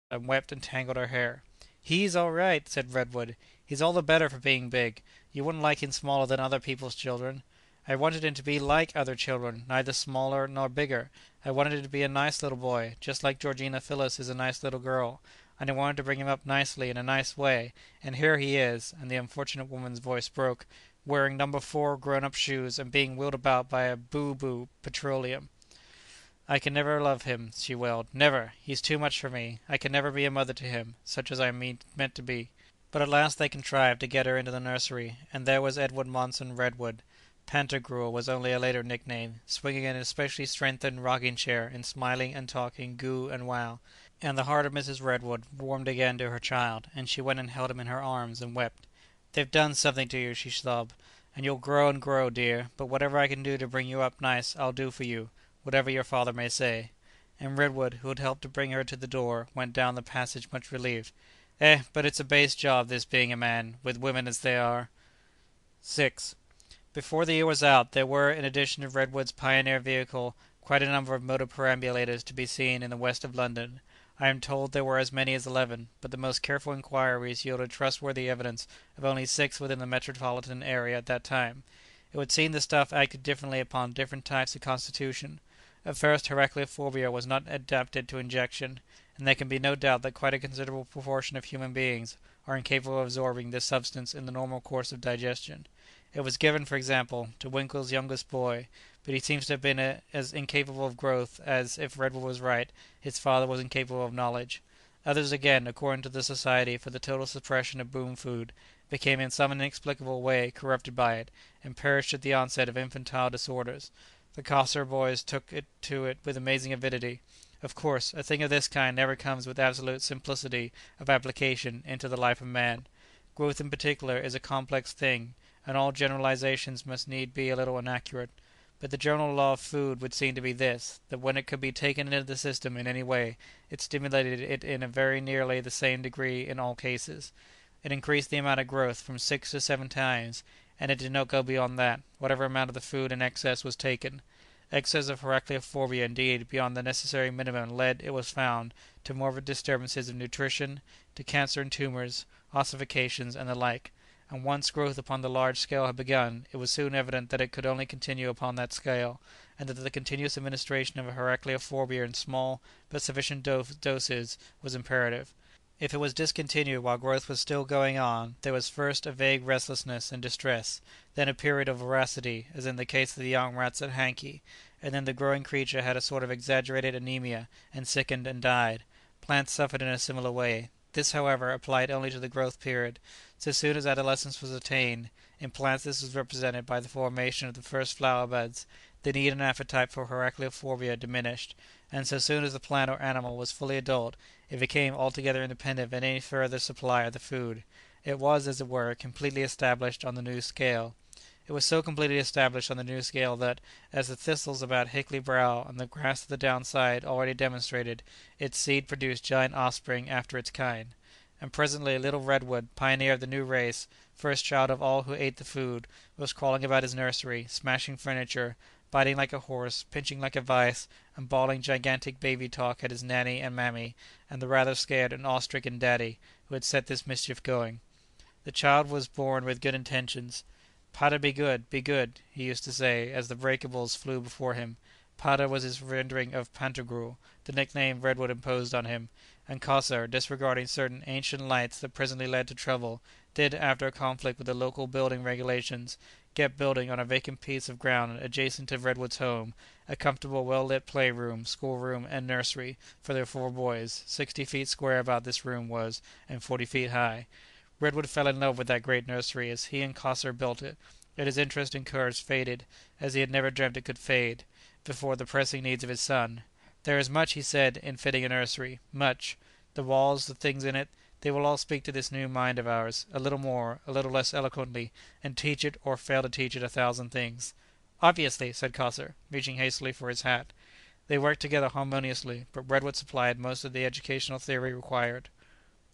and wept and tangled her hair. "He's all right," said Redwood. "He's all the better for being big. You wouldn't like him smaller than other people's children. I wanted him to be like other children, neither smaller nor bigger. I wanted him to be a nice little boy, just like Georgina Phyllis is a nice little girl. And I wanted to bring him up nicely in a nice way, and here he is," and the unfortunate woman's voice broke, "wearing number 4 grown-up shoes, and being wheeled about by a boo-boo petroleum. I can never love him," she wailed, "never! He's too much for me. I can never be a mother to him, such as I meant to be." But at last they contrived to get her into the nursery, and there was Edward Monson Redwood. Pantagruel was only a later nickname, swinging an especially strengthened rocking chair, and smiling and talking goo and wow, and the heart of Mrs. Redwood warmed again to her child, and she went and held him in her arms and wept. "They've done something to you," she sobbed, "and you'll grow and grow, dear, but whatever I can do to bring you up nice I'll do for you, whatever your father may say." And Redwood, who had helped to bring her to the door, went down the passage much relieved. But it's a base job, this being a man, with women as they are." 6. Before the year was out, there were, in addition to Redwood's pioneer vehicle, quite a number of motor perambulators to be seen in the west of London. I am told there were as many as 11, but the most careful inquiries yielded trustworthy evidence of only 6 within the metropolitan area at that time. It would seem the stuff acted differently upon different types of constitution. At first Heracleophobia was not adapted to injection, and there can be no doubt that quite a considerable proportion of human beings are incapable of absorbing this substance in the normal course of digestion. It was given, for example, to Winkle's youngest boy, but he seems to have been as incapable of growth as, if Redwood was right, his father was incapable of knowledge. Others again, according to the Society for the Total Suppression of Boom Food, became in some inexplicable way corrupted by it, and perished at the onset of infantile disorders. The Cossor boys took to it with amazing avidity. Of course, a thing of this kind never comes with absolute simplicity of application into the life of man. Growth in particular is a complex thing, and all generalizations must need be a little inaccurate. But the general law of food would seem to be this, that when it could be taken into the system in any way, it stimulated it in a very nearly the same degree in all cases. It increased the amount of growth from 6 to 7 times, and it did not go beyond that, whatever amount of the food in excess was taken. Excess of Heracleophobia indeed beyond the necessary minimum led, it was found, to morbid disturbances of nutrition, to cancer and tumours, ossifications, and the like; and once growth upon the large scale had begun, it was soon evident that it could only continue upon that scale, and that the continuous administration of Heracleophobia in small but sufficient doses was imperative. If it was discontinued while growth was still going on, there was first a vague restlessness and distress, then a period of voracity, as in the case of the young rats at Hankey, and then the growing creature had a sort of exaggerated anemia, and sickened and died. Plants suffered in a similar way. This, however, applied only to the growth period. So soon as adolescence was attained, in plants this was represented by the formation of the first flower buds, the need and appetite for Heracleophobia diminished, and so soon as the plant or animal was fully adult, it became altogether independent of any further supply of the food. It was, as it were, completely established on the new scale. It was so completely established on the new scale that, as the thistles about Hickley Brow and the grass of the downside already demonstrated, its seed produced giant offspring after its kind. And presently little Redwood, pioneer of the new race, first child of all who ate the food, was crawling about his nursery, smashing furniture, biting like a horse, pinching like a vice, and bawling gigantic baby talk at his nanny and mammy, and the rather scared and awe-stricken daddy, who had set this mischief going. The child was born with good intentions. "Pata be good," he used to say, as the breakables flew before him. Pata was his rendering of Pantagruel, the nickname Redwood imposed on him, and Cossor, disregarding certain ancient lights that presently led to trouble, did, after a conflict with the local building regulations, get building on a vacant piece of ground adjacent to Redwood's home, a comfortable well-lit play-room, school-room, and nursery for their 4 boys. 60 feet square about this room was, and 40 feet high. Redwood fell in love with that great nursery as he and Cossor built it, and his interest and courage faded, as he had never dreamt it could fade, before the pressing needs of his son. "There is much," he said, "in fitting a nursery, much. The walls, the things in it, they will all speak to this new mind of ours, a little more, a little less eloquently, and teach it or fail to teach it 1,000 things." "Obviously," said Cossor, reaching hastily for his hat. They worked together harmoniously, but Redwood supplied most of the educational theory required.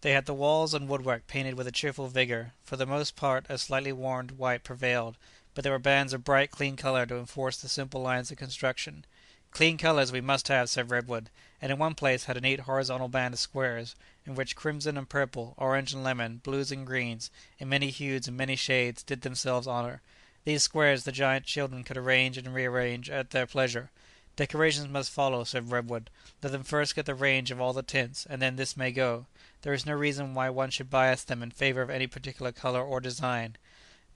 They had the walls and woodwork painted with a cheerful vigour. For the most part a slightly warmed white prevailed, but there were bands of bright clean colour to enforce the simple lines of construction. "Clean colours we must have," said Redwood, and in one place had a neat horizontal band of squares, in which crimson and purple, orange and lemon, blues and greens, in many hues and many shades, did themselves honour. These squares the giant children could arrange and rearrange at their pleasure. "Decorations must follow," said Redwood. "Let them first get the range of all the tints, and then this may go. There is no reason why one should bias them in favour of any particular colour or design."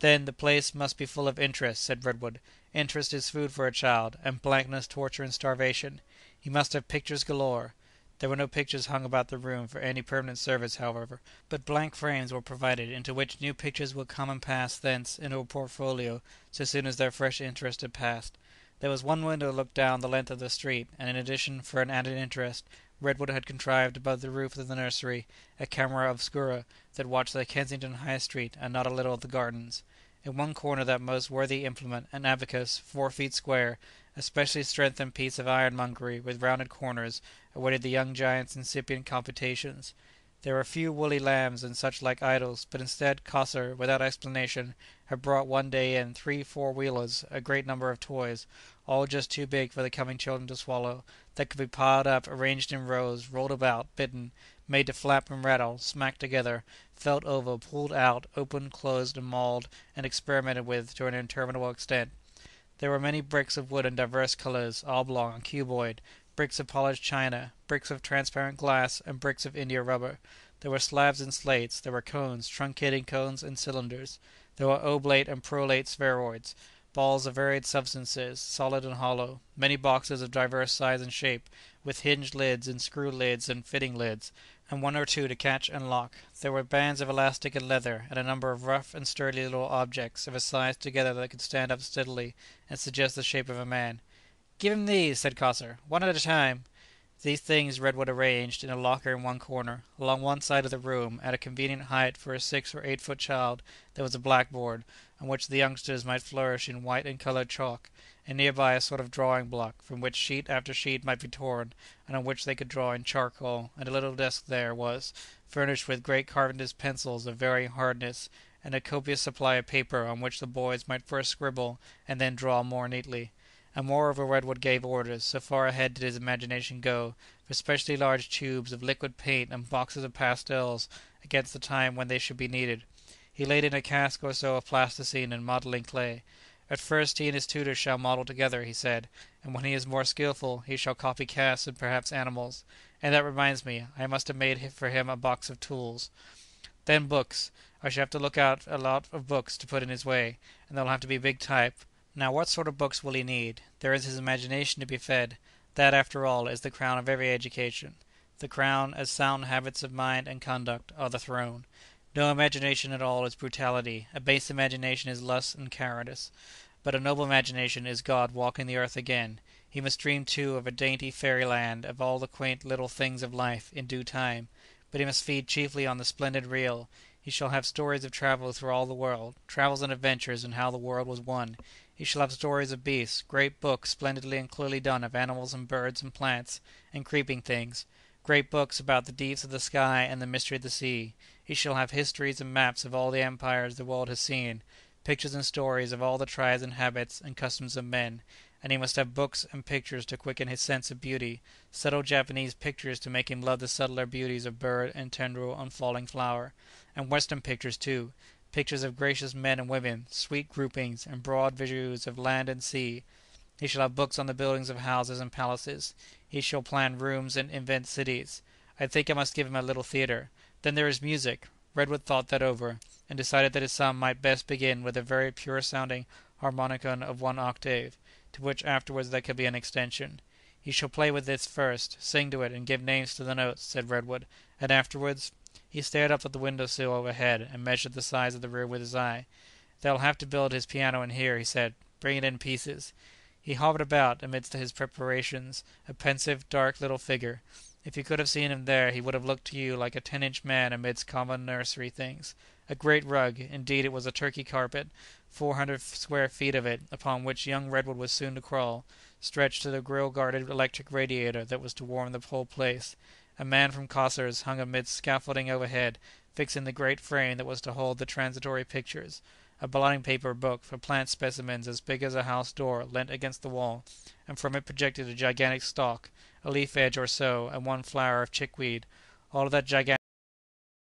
"Then the place must be full of interest," said Redwood. "Interest is food for a child, and blankness torture and starvation. He must have pictures galore." There were no pictures hung about the room for any permanent service, however, but blank frames were provided into which new pictures would come and pass thence into a portfolio so soon as their fresh interest had passed. There was one window looked down the length of the street, and in addition, for an added interest, Redwood had contrived above the roof of the nursery a camera obscura that watched the Kensington High Street and not a little of the gardens. In one corner that most worthy implement, an abacus, 4 feet square, a specially strengthened piece of ironmongery with rounded corners, awaited the young giant's incipient computations. There were few woolly lambs and such like idols, but instead, Kosser, without explanation, had brought one day in 3 4-wheelers, a great number of toys, all just too big for the coming children to swallow, that could be piled up, arranged in rows, rolled about, bitten, made to flap and rattle, smacked together, felt over, pulled out, opened, closed, and mauled, and experimented with to an interminable extent. There were many bricks of wood in divers colours, oblong, cuboid, bricks of polished china, bricks of transparent glass, and bricks of India rubber. There were slabs and slates, there were cones, truncating cones, and cylinders. There were oblate and prolate spheroids, balls of varied substances, solid and hollow, many boxes of divers size and shape, with hinged lids and screw lids and fitting lids, and one or two to catch and lock. There were bands of elastic and leather, and a number of rough and sturdy little objects of a size together that could stand up steadily and suggest the shape of a man. "Give him these," said Kosser, "one at a time." These things Redwood arranged in a locker in one corner. Along one side of the room, at a convenient height for a 6 or 8 foot child, there was a blackboard, on which the youngsters might flourish in white and coloured chalk, and near by a sort of drawing block, from which sheet after sheet might be torn, and on which they could draw in charcoal, and a little desk there was, furnished with great carpenter's pencils of varying hardness, and a copious supply of paper on which the boys might first scribble and then draw more neatly. And moreover Redwood gave orders, so far ahead did his imagination go, for specially large tubes of liquid paint and boxes of pastels against the time when they should be needed. He laid in a cask or so of plasticine and modelling clay. "At first he and his tutor shall model together," he said, "and when he is more skilful he shall copy casts and perhaps animals. And that reminds me, I must have made for him a box of tools. Then books. I shall have to look out a lot of books to put in his way, and they'll have to be big type. Now what sort of books will he need? There is his imagination to be fed. That, after all, is the crown of every education. The crown, as sound habits of mind and conduct are the throne. No imagination at all is brutality; a base imagination is lust and cowardice. But a noble imagination is God walking the earth again. He must dream too of a dainty fairyland, of all the quaint little things of life, in due time. But he must feed chiefly on the splendid real. He shall have stories of travel through all the world, travels and adventures, and how the world was won. He shall have stories of beasts, great books splendidly and clearly done of animals and birds and plants and creeping things, great books about the deeps of the sky and the mystery of the sea. He shall have histories and maps of all the empires the world has seen, pictures and stories of all the tribes and habits and customs of men, and he must have books and pictures to quicken his sense of beauty, subtle Japanese pictures to make him love the subtler beauties of bird and tendril and falling flower, and Western pictures too, pictures of gracious men and women, sweet groupings, and broad views of land and sea. He shall have books on the buildings of houses and palaces. He shall plan rooms and invent cities. I think I must give him a little theatre. Then there is music." Redwood thought that over, and decided that his son might best begin with a very pure-sounding harmonicon of 1 octave, to which afterwards there could be an extension. "He shall play with this first, sing to it, and give names to the notes," said Redwood, "and afterwards—" He stared up at the window sill overhead, and measured the size of the room with his eye. "They'll have to build his piano in here," he said. "Bring it in pieces." He hovered about, amidst his preparations, a pensive, dark little figure. If you could have seen him there he would have looked to you like a 10-inch man amidst common nursery things. A great rug, indeed it was a Turkey carpet, 400 square feet of it, upon which young Redwood was soon to crawl, stretched to the grill-guarded electric radiator that was to warm the whole place. A man from Kosser's hung amidst scaffolding overhead, fixing the great frame that was to hold the transitory pictures. A blotting paper book for plant specimens as big as a house door leant against the wall, and from it projected a gigantic stalk, a leaf edge or so, and one flower of chickweed. All of that gigantic